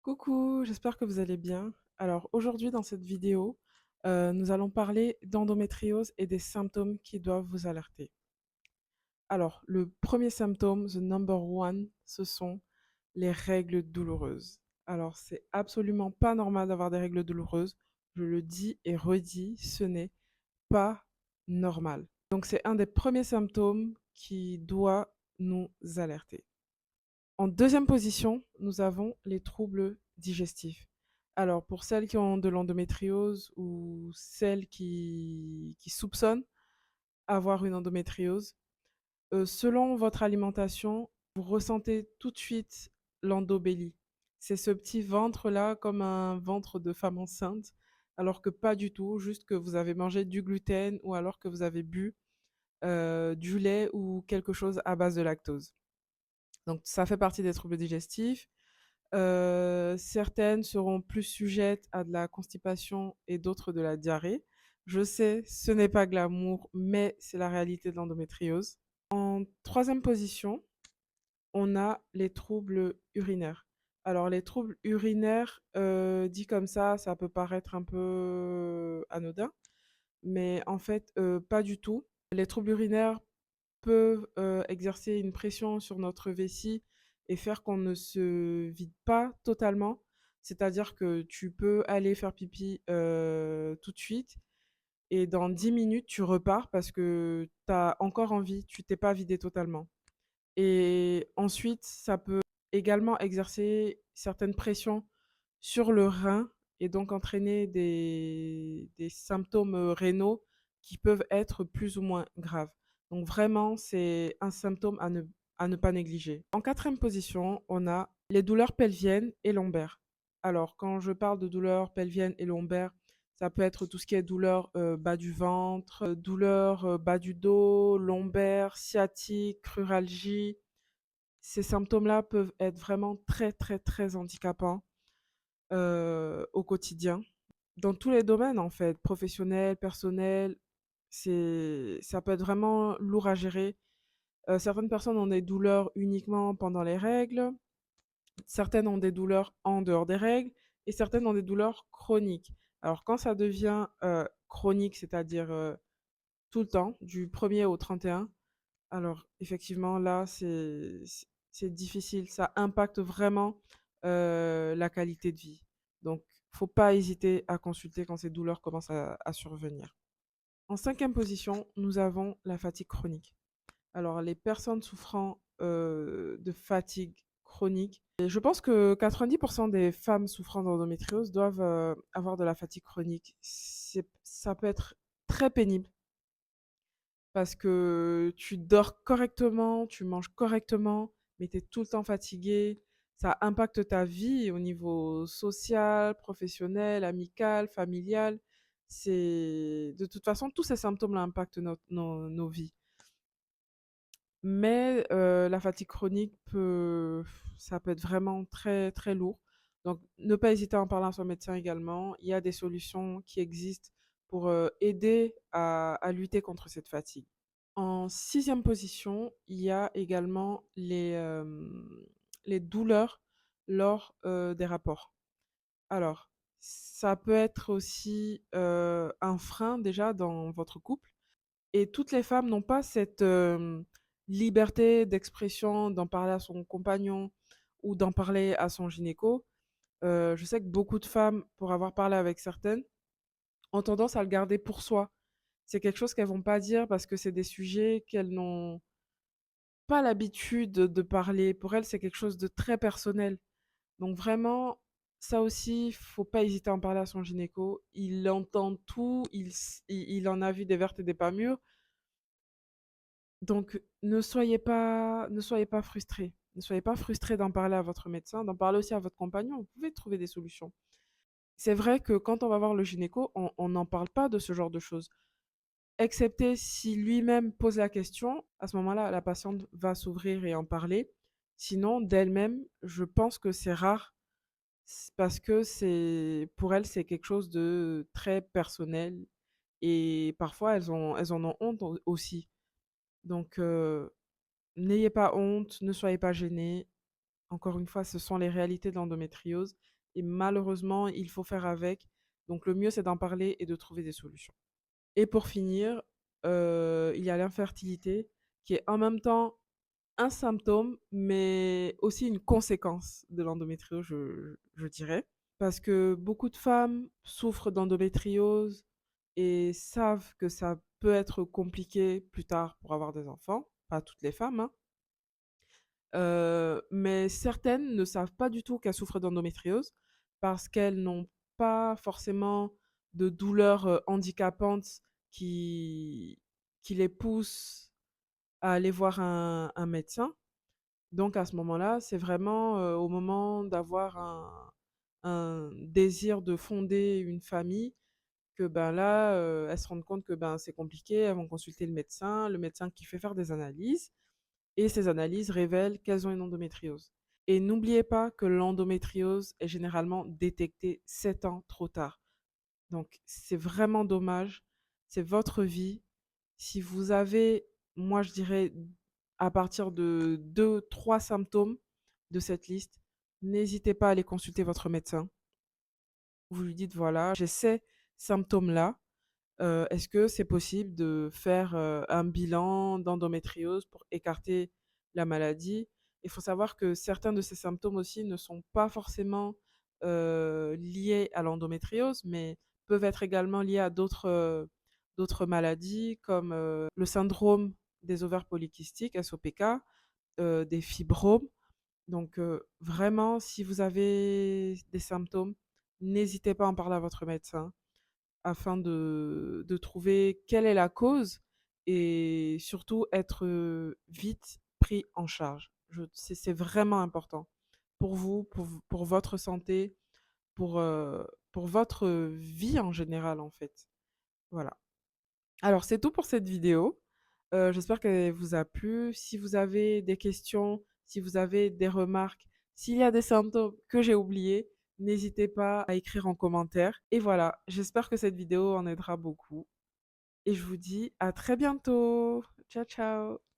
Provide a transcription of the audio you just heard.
Coucou, j'espère que vous allez bien. Alors aujourd'hui dans cette vidéo, nous allons parler d'endométriose et des symptômes qui doivent vous alerter. Alors le premier symptôme, the number one, ce sont les règles douloureuses. Alors c'est absolument pas normal d'avoir des règles douloureuses. Je le dis et redis, ce n'est pas normal. Donc c'est un des premiers symptômes qui doit nous alerter. En deuxième position, nous avons les troubles digestifs. Alors, pour celles qui ont de l'endométriose ou celles qui soupçonnent avoir une endométriose, selon votre alimentation, vous ressentez tout de suite l'endobélie. C'est ce petit ventre-là, comme un ventre de femme enceinte, alors que pas du tout, juste que vous avez mangé du gluten ou alors que vous avez bu du lait ou quelque chose à base de lactose. Donc ça fait partie des troubles digestifs. Certaines seront plus sujettes à de la constipation et d'autres de la diarrhée. Je sais, ce n'est pas glamour, mais c'est la réalité de l'endométriose. En troisième position, on a les troubles urinaires. Alors les troubles urinaires, dit comme ça peut paraître un peu anodin, mais en fait, pas du tout. Les troubles urinaires peuvent, exercer une pression sur notre vessie et faire qu'on ne se vide pas totalement. C'est-à-dire que tu peux aller faire pipi, tout de suite et dans 10 minutes, tu repars parce que tu as encore envie, tu t'es pas vidé totalement. Et ensuite, ça peut également exercer certaines pressions sur le rein et donc entraîner des symptômes, rénaux qui peuvent être plus ou moins graves. Donc vraiment, c'est un symptôme à ne pas négliger. En quatrième position, on a les douleurs pelviennes et lombaires. Alors quand je parle de douleurs pelviennes et lombaires, ça peut être tout ce qui est douleur, bas du ventre, douleur, bas du dos, lombaire, sciatique, cruralgie. Ces symptômes-là peuvent être vraiment très, très, très handicapants, au quotidien. Dans tous les domaines, en fait, professionnel, personnel, ça peut être vraiment lourd à gérer. Certaines personnes ont des douleurs uniquement pendant les règles, certaines ont des douleurs en dehors des règles et certaines ont des douleurs chroniques. Alors quand ça devient, chronique, c'est-à-dire, tout le temps, du 1er au 31, alors effectivement là, c'est difficile. Ça impacte vraiment, la qualité de vie. Donc faut pas hésiter à consulter quand ces douleurs commencent à survenir. En cinquième position, nous avons la fatigue chronique. Alors les personnes souffrant, de fatigue chronique, et je pense que 90 des femmes souffrant d'endométriose doivent, avoir de la fatigue chronique. Ça peut être très pénible parce que tu dors correctement, tu manges correctement, mais tu es tout le temps fatigué. Ça impacte ta vie au niveau social, professionnel, amical, familial. De toute façon, tous ces symptômes-là impactent nos vies. Mais la fatigue chronique ça peut être vraiment très, très lourd. Donc ne pas hésiter à en parler à son médecin également. Il y a des solutions qui existent pour, aider à lutter contre cette fatigue. En sixième position, il y a également les douleurs lors, des rapports. Alors, ça peut être aussi, un frein déjà dans votre couple et toutes les femmes n'ont pas cette, liberté d'expression, d'en parler à son compagnon ou d'en parler à son gynéco. Je sais que beaucoup de femmes, pour avoir parlé avec certaines, ont tendance à le garder pour soi. C'est quelque chose qu'elles vont pas dire parce que c'est des sujets qu'elles n'ont pas l'habitude de parler. Pour elles, c'est quelque chose de très personnel. Donc vraiment, ça aussi, faut pas hésiter à en parler à son gynéco. Il entend tout, il en a vu des vertes et des pas mûres. Donc ne soyez pas frustrés. Ne soyez pas frustrés d'en parler à votre médecin, d'en parler aussi à votre compagnon. Vous pouvez trouver des solutions. C'est vrai que quand on va voir le gynéco, on n'en parle pas de ce genre de choses. Excepté si lui-même pose la question, à ce moment-là, la patiente va s'ouvrir et en parler. Sinon, d'elle-même, je pense que c'est rare parce que pour elles, c'est quelque chose de très personnel et parfois elles en ont honte aussi. Donc, n'ayez pas honte, ne soyez pas gênés, Encore une fois, ce sont les réalités de l'endométriose et malheureusement, il faut faire avec. Donc le mieux, c'est d'en parler et de trouver des solutions. Et pour finir, il y a l'infertilité qui est en même temps un symptôme, mais aussi une conséquence de l'endométriose, je dirais. Parce que beaucoup de femmes souffrent d'endométriose et savent que ça peut être compliqué plus tard pour avoir des enfants. Pas toutes les femmes, hein. Mais certaines ne savent pas du tout qu'elles souffrent d'endométriose parce qu'elles n'ont pas forcément de douleurs, handicapantes qui qui les poussent à aller voir un médecin. Donc à ce moment-là, c'est vraiment, au moment d'avoir un désir de fonder une famille que, ben, là, elles se rendent compte que, ben, c'est compliqué. Elles vont consulter le médecin qui fait faire des analyses et ces analyses révèlent qu'elles ont une endométriose. Et n'oubliez pas que l'endométriose est généralement détectée 7 ans trop tard. Donc c'est vraiment dommage, c'est votre vie. Si vous avez, moi je dirais, à partir de 2, 3 symptômes de cette liste, n'hésitez pas à aller consulter votre médecin. Vous lui dites, voilà, j'ai ces symptômes-là. Est-ce que c'est possible de faire, un bilan d'endométriose pour écarter la maladie? Il faut savoir que certains de ces symptômes aussi ne sont pas forcément, liés à l'endométriose, mais peuvent être également liés à d'autres maladies comme, le syndrome des ovaires polykystiques, SOPK, des fibromes. Donc, vraiment, si vous avez des symptômes, n'hésitez pas à en parler à votre médecin afin de trouver quelle est la cause et surtout être, vite pris en charge. C'est vraiment important pour vous, pour votre santé, pour votre vie en général, en fait. Voilà. Alors c'est tout pour cette vidéo. J'espère qu'elle vous a plu. Si vous avez des questions, si vous avez des remarques, s'il y a des symptômes que j'ai oubliés, n'hésitez pas à écrire en commentaire. Et voilà, j'espère que cette vidéo en aidera beaucoup et je vous dis à très bientôt. Ciao, ciao.